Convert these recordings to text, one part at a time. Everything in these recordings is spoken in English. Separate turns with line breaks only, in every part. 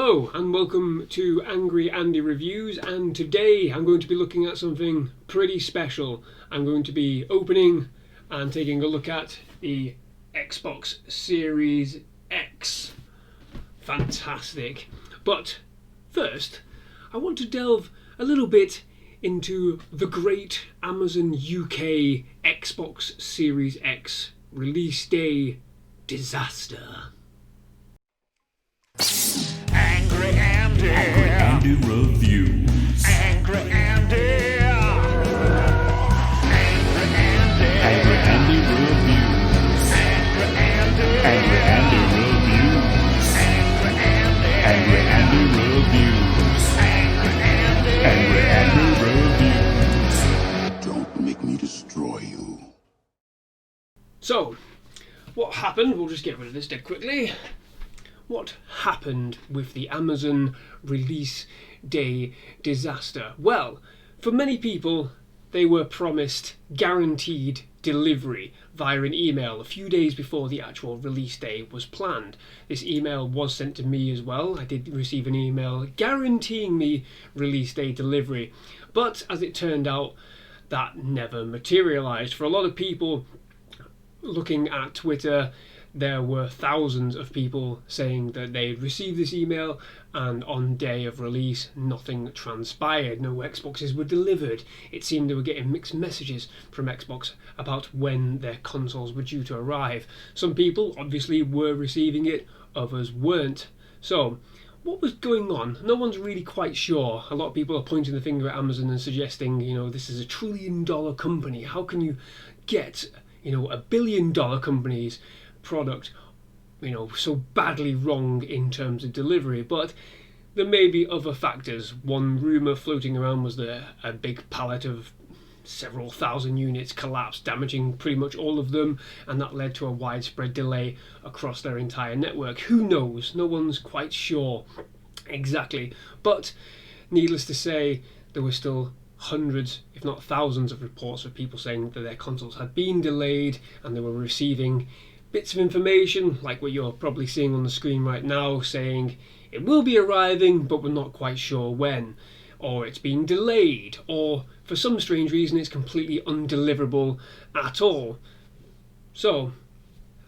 Hello and welcome to Angry Andy Reviews, and today I'm going to be looking at something pretty special. I'm going to be opening and taking a look at the Xbox Series X. Fantastic. But first, I want to delve a little bit into the great Amazon UK Xbox Series X release day disaster.
Angry Andy Reviews. Angry Andy. Angry Andy Reviews. Angry Andy Reviews. Angry Andy Reviews. Angry Andy Reviews. Don't make me destroy you.
So, what happened? We'll just get rid of this dead quickly. What happened with the Amazon release day disaster? Well, for many people, they were promised guaranteed delivery via an email a few days before the actual release day was planned. This email was sent to me as well. I did receive an email guaranteeing me release day delivery, but as it turned out, that never materialized. For a lot of people looking at Twitter, there were thousands of people saying that they had received this email, and on day of release nothing transpired. No Xboxes were delivered. It seemed they were getting mixed messages from Xbox about when their consoles were due to arrive. Some people obviously were receiving it, others weren't. So what was going on? No one's really quite sure. A lot of people are pointing the finger at Amazon and suggesting, this is $1 trillion company. How can you get, $1 billion company's product so badly wrong in terms of delivery? But there may be other factors. One rumour floating around was that a big pallet of several thousand units collapsed, damaging pretty much all of them, and that led to a widespread delay across their entire network. Who knows? No one's quite sure exactly, but needless to say, there were still hundreds, if not thousands, of reports of people saying that their consoles had been delayed and they were receiving bits of information like what you're probably seeing on the screen right now, saying it will be arriving but we're not quite sure when, or it's been delayed, or for some strange reason it's completely undeliverable at all. So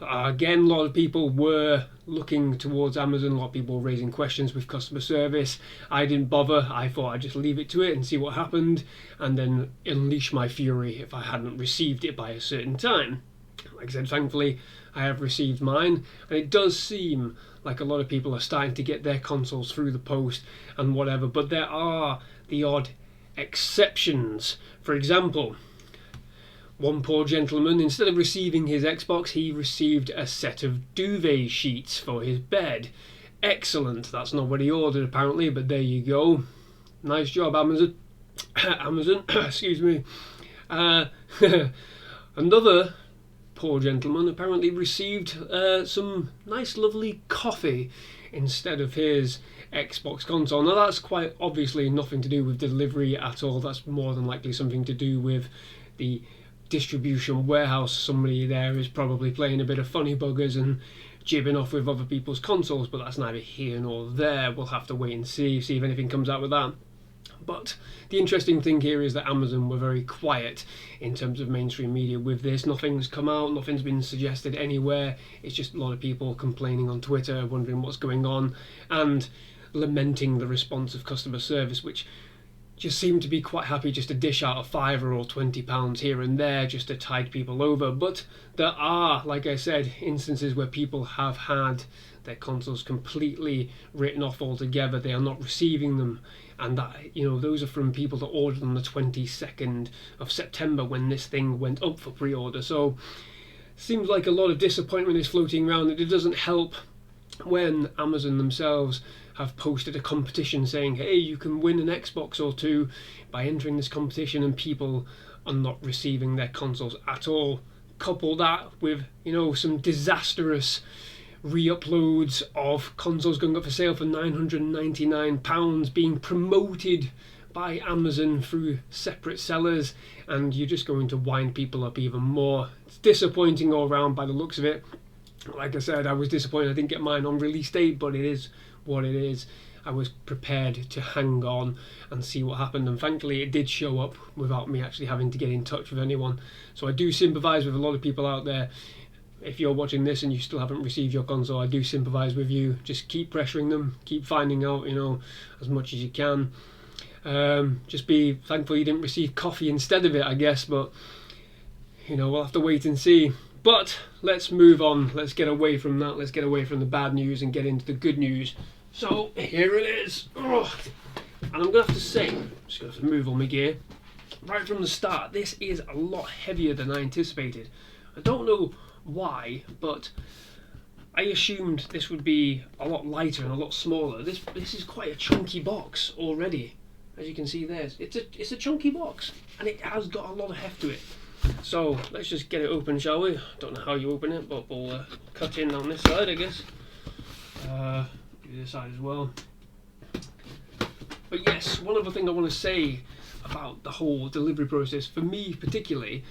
again, a lot of people were looking towards Amazon, a lot of people were raising questions with customer service. I didn't bother. I thought I'd just leave it to it and see what happened, and then unleash my fury if I hadn't received it by a certain time. Like I said, thankfully I have received mine, and it does seem like a lot of people are starting to get their consoles through the post and whatever, but there are the odd exceptions. For example, one poor gentleman, instead of receiving his Xbox, he received a set of duvet sheets for his bed. Excellent. That's not what he ordered apparently, but there you go. Nice job, Amazon. Amazon, excuse me. Another poor gentleman apparently received some nice lovely coffee instead of his Xbox console. Now that's quite obviously nothing to do with delivery at all. That's more than likely something to do with the distribution warehouse. Somebody there is probably playing a bit of funny buggers and jibbing off with other people's consoles, but that's neither here nor there. We'll have to wait and see if anything comes out with that. But the interesting thing here is that Amazon were very quiet in terms of mainstream media with this. Nothing's come out, nothing's been suggested anywhere. It's just a lot of people complaining on Twitter, wondering what's going on, and lamenting the response of customer service, which just seemed to be quite happy just to dish out a £5 or £20 here and there just to tide people over. But there are, like I said, instances where people have had their consoles completely written off altogether. They are not receiving them, and that those are from people that ordered on the 22nd of September when this thing went up for pre-order. So seems like a lot of disappointment is floating around, and it doesn't help when Amazon themselves have posted a competition saying, hey, you can win an Xbox or two by entering this competition, and people are not receiving their consoles at all. Couple that with some disastrous re-uploads of consoles going up for sale for £999 being promoted by Amazon through separate sellers, and you're just going to wind people up even more. It's disappointing all round by the looks of it. Like I said, I was disappointed I didn't get mine on release date, but it is what it is. I was prepared to hang on and see what happened, and thankfully it did show up without me actually having to get in touch with anyone. So I do sympathise with a lot of people out there. If you're watching this and you still haven't received your console, I do sympathise with you. Just keep pressuring them, keep finding out, as much as you can. Just be thankful you didn't receive coffee instead of it, I guess, but we'll have to wait and see. But let's move on. Let's get away from that. Let's get away from the bad news and get into the good news. So here it is. And I'm gonna have to say, I'm just gonna have to move all my gear. Right from the start, this is a lot heavier than I anticipated. I don't know why, but I assumed this would be a lot lighter and a lot smaller. This is quite a chunky box already. As you can see there, it's a chunky box, and it has got a lot of heft to it. So let's just get it open, shall we? Don't know how you open it, but we'll cut in on this side, I guess. Do this side as well. But yes, one other thing I want to say about the whole delivery process, for me particularly,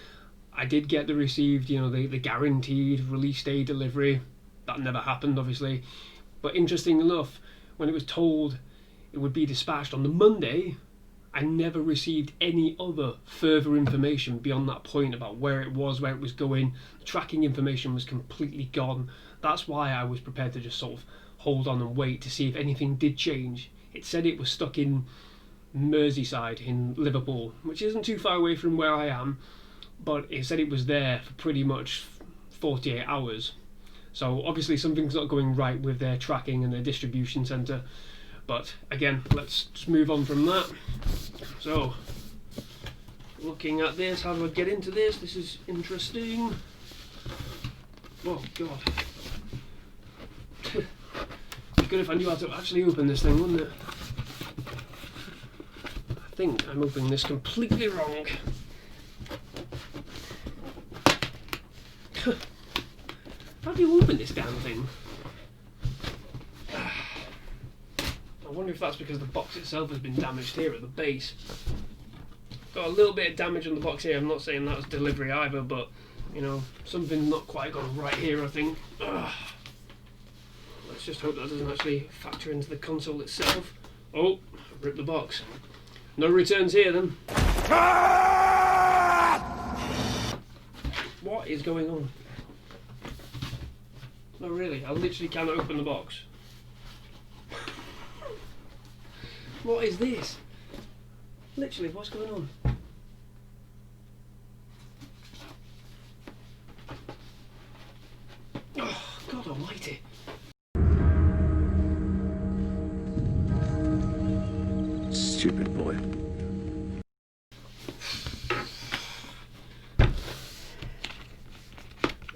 I did get the received, the guaranteed release day delivery. That never happened, obviously. But interesting enough, when it was told it would be dispatched on the Monday, I never received any other further information beyond that point about where it was going. The tracking information was completely gone. That's why I was prepared to just sort of hold on and wait to see if anything did change. It said it was stuck in Merseyside in Liverpool, which isn't too far away from where I am, but it said it was there for pretty much 48 hours. So obviously something's not going right with their tracking and their distribution centre. But again, let's just move on from that. So, looking at this, how do I get into this? This is interesting. Oh god. It'd be good if I knew how to actually open this thing, wouldn't it? I think I'm opening this completely wrong. How do you open this damn thing? I wonder if that's because the box itself has been damaged here at the base. Got a little bit of damage on the box here. I'm not saying that was delivery either, but something not quite gone right here, I think. Let's just hope that doesn't actually factor into the console itself. Oh, I've ripped the box. No returns here then. What is going on? No, really, I literally cannot open the box. What is this? Literally, what's going on? Oh, God almighty.
Stupid boy.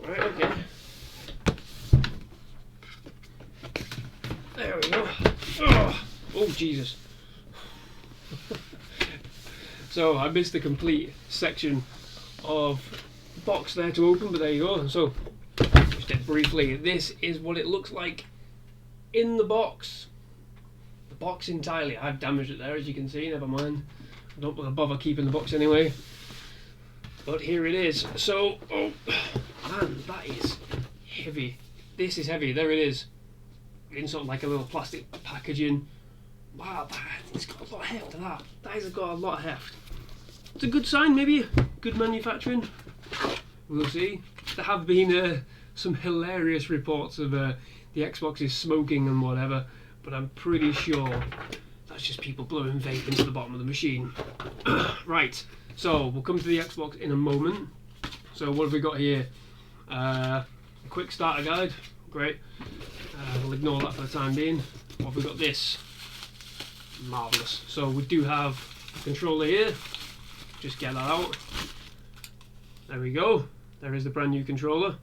Right, okay. There we go. Oh, Jesus. So I missed the complete section of box there to open, but there you go. So just briefly, this is what it looks like in the box. The box entirely. I've damaged it there, as you can see. Never mind. I don't want to bother keeping the box anyway. But here it is. So, oh man, that is heavy. This is heavy. There it is. In sort of like a little plastic packaging. Wow, it's got a lot of heft to that. That has got a lot of heft. It's a good sign, maybe. Good manufacturing. We'll see. There have been some hilarious reports of the Xboxes smoking and whatever, but I'm pretty sure that's just people blowing vape into the bottom of the machine. Right, so we'll come to the Xbox in a moment. So what have we got here? A quick starter guide. Great. We'll ignore that for the time being. What have we got? This. Marvellous. So we do have a controller here. Just get that out. There we go. There is the brand new controller.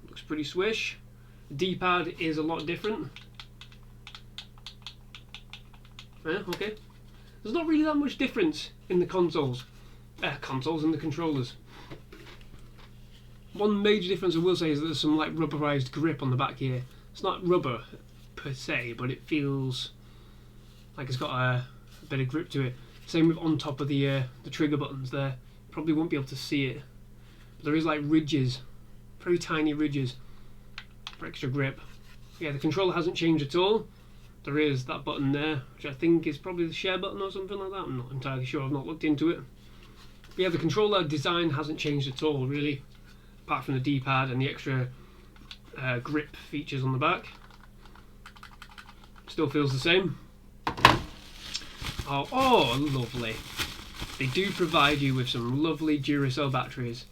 Looks pretty swish. The D-pad is a lot different. Yeah, okay. There's not really that much difference in the consoles in the controllers. One major difference I will say is that there's some like rubberized grip on the back here. It's not rubber per se, but it feels like it's got a bit of grip to it. Same with on top of the trigger buttons there. Probably won't be able to see it, but there is like ridges, very tiny ridges for extra grip. Yeah, the controller hasn't changed at all. There is that button there, which I think is probably the share button or something like that. I'm not entirely sure, I've not looked into it. But yeah, the controller design hasn't changed at all, really, apart from the D-pad and the extra grip features on the back. Still feels the same. Oh, lovely. They do provide you with some lovely Duracell batteries.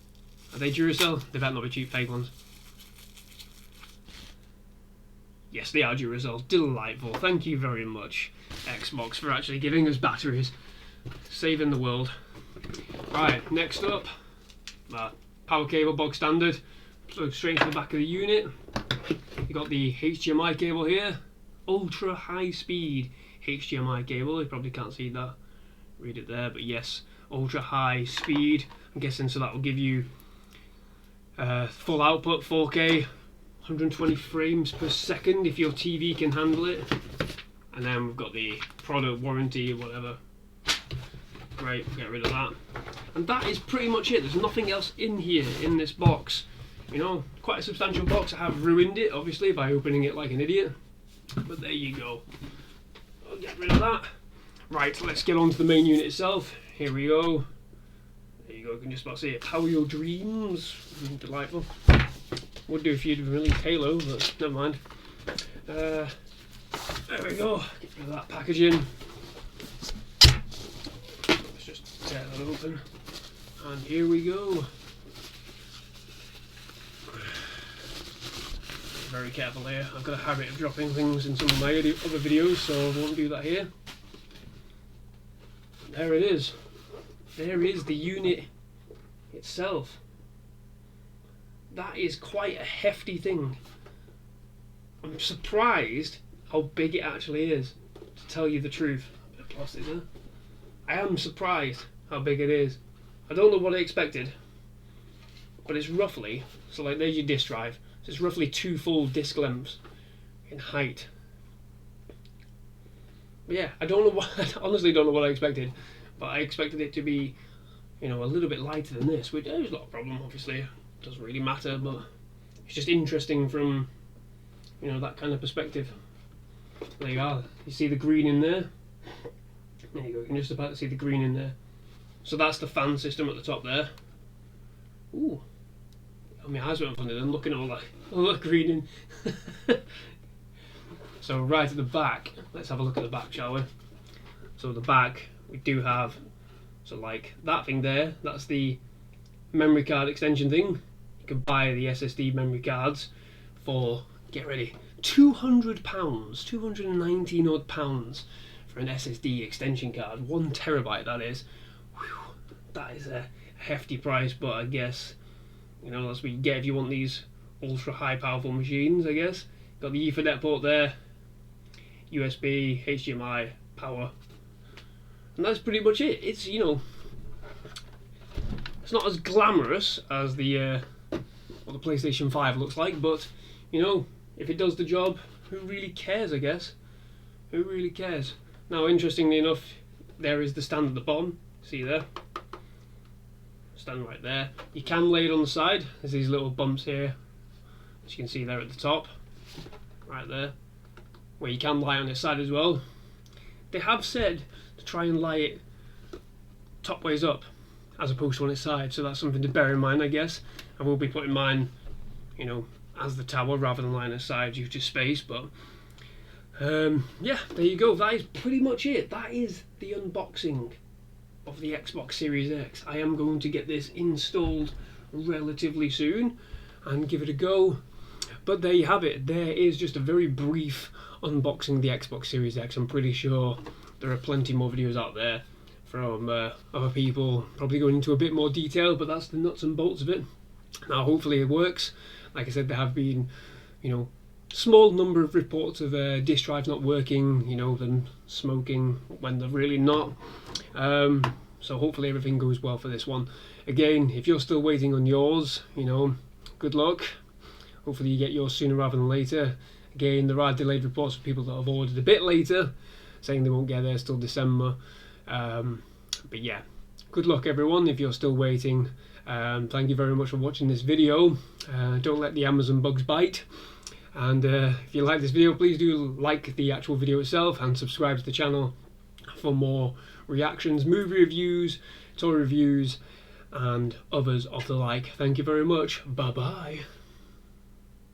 Are they Duracell? They better not be cheap fake ones. Yes, they are Duracell. Delightful. Thank you very much, Xbox, for actually giving us batteries. Saving the world. Right, next up, power cable, bog standard. Plug straight to the back of the unit. You got the HDMI cable here. Ultra high speed HDMI cable. You probably can't see that. Read it there, but yes, ultra high speed. I'm guessing so that will give you full output 4K, 120 frames per second if your TV can handle it. And then we've got the product warranty or whatever. Great, get rid of that. And that is pretty much it. There's nothing else in here in this box. You know, quite a substantial box. I have ruined it obviously by opening it like an idiot. But there you go. I'll get rid of that. Right, let's get on to the main unit itself. Here we go. There you go, you can just about see it. Power your dreams. Delightful. Would do if you'd released Halo, but never mind. There we go. Get rid of that packaging. Let's just tear that open. And here we go. Very careful here. I've got a habit of dropping things in some of my other videos, so I won't do that here. There it is. There is the unit itself. That is quite a hefty thing. I'm surprised how big it actually is, to tell you the truth. A bit of plastic there. I am surprised how big it is. I don't know what I expected, but it's roughly, so like there's your disk drive, so it's roughly 2 full disk lengths in height. But yeah, I don't know what, I honestly don't know what I expected, but I expected it to be, you know, a little bit lighter than this, which is not a problem, obviously. It doesn't really matter, but it's just interesting from, you know, that kind of perspective. There you are. You see the green in there? There you go, you can just about see the green in there. So that's the fan system at the top there. Ooh. Oh, my eyes went funny then, looking at all that green in. So right at the back, let's have a look at the back, shall we? So the back, we do have, so like that thing there, that's the memory card extension thing. You can buy the SSD memory cards for, get ready, £200, 219 odd pounds for an SSD extension card, 1 terabyte that is. Whew, that is a hefty price, but I guess, you know, that's what you get if you want these ultra high powerful machines, I guess. Got the Ethernet port there, USB, HDMI, power, and that's pretty much it. It's, you know, it's not as glamorous as the what the PlayStation 5 looks like, but you know, if it does the job, who really cares, I guess? Who really cares? Now, interestingly enough, there is the stand at the bottom. See there? Stand right there. You can lay it on the side. There's these little bumps here, as you can see there at the top, right there, where you can lie on this side as well. They have said to try and lie it top ways up as opposed to on its side, so that's something to bear in mind, I guess. I will be putting mine, you know, as the tower rather than lying aside due to space, but yeah, there you go. That is pretty much it. That is the unboxing of the Xbox Series X. I am going to get this installed relatively soon and give it a go. But there you have it. There is just a very brief unboxing of the Xbox Series X. I'm pretty sure there are plenty more videos out there from other people, probably going into a bit more detail, but that's the nuts and bolts of it. Now, hopefully it works. Like I said, there have been, you know, small number of reports of disk drives not working, you know, them smoking when they're really not. So hopefully everything goes well for this one. Again, if you're still waiting on yours, you know, good luck. Hopefully you get yours sooner rather than later. Again, there are delayed reports of people that have ordered a bit later, saying they won't get theirs till December. But yeah, good luck everyone if you're still waiting. Thank you very much for watching this video. Don't let the Amazon bugs bite. And if you like this video, please do like the actual video itself and subscribe to the channel for more reactions, movie reviews, toy reviews, and others of the like. Thank you very much. Bye bye.